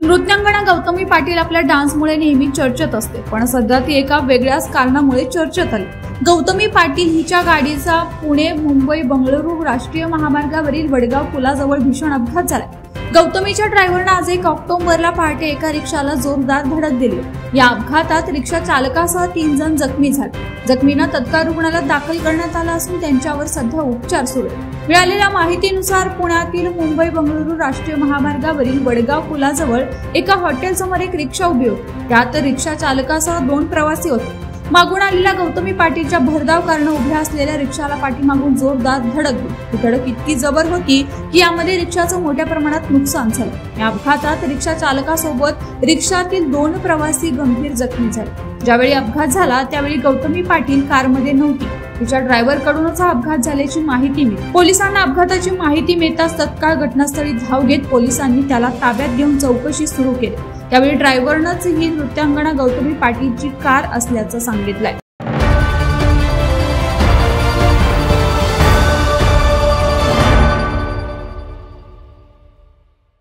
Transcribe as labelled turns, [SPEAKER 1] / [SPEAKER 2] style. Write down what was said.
[SPEAKER 1] नृत्यांगना गौतमी पाटील आपल्या डान्समुळे नेहमी चर्चेत असते, पण सध्या ती एका वेगळ्याच कारणामुळे चर्चेत आली। गौतमी पाटील हिच्या गाडीचा पुणे मुंबई बंगळुरू राष्ट्रीय महामार्गावरील वडगाव पुलाजवळ भीषण अपघात झाला। गौतमीच्या ड्रायव्हरने आज 1 ऑक्टोबरला पहाटे एका रिक्षाला जोरदार धडक दिली। या अपघातात रिक्षा चालकासह 3 जण जखमी झाले। जखमींना तत्काळ रुग्णालयात दाखल करण्यात आलं असून त्यांच्यावर सध्या उपचार सुरू आहेत। मिळालेल्या माहितीनुसार पुण्यातील मुंबई बंगळुरू राष्ट्रीय महामार्गावरील वडगाव पुलाजवळ एका हॉटेलसमोर एक रिक्षा उभी होती। त्यात रिक्षा चालकासह 2 प्रवासी होते। मागून आलेल्या गौतमी पाटीलच्या भरधाव कारणे उभ्या असलेल्या रिक्षाला पाठीमागून जोरदार धडक दिली। ही धडक इतकी जबर होती की यामध्ये रिक्षाचं मोठ्या प्रमाणात नुकसान झालं। या अपघातात रिक्षा चालकासोबत रिक्षातील 2 प्रवासी गंभीर जखमी झाले। ज्यावेळी अपघात झाला त्यावेळी गौतमी पाटील कारमध्ये नव्हती। तिच्या ड्रायव्हरकडूनच हा अपघात झाल्याची माहिती मिळाली। पोलिसांना अपघाताची माहिती मिळताच तत्काळ घटनास्थळी धाव घेत पोलिसांनी त्याला ताब्यात घेऊन चौकशी सुरू केली। त्यावेळी ड्रायव्हरनंच ही नृत्यांगना गौतमी पाटीलची कार असल्याचं सांगितलंय।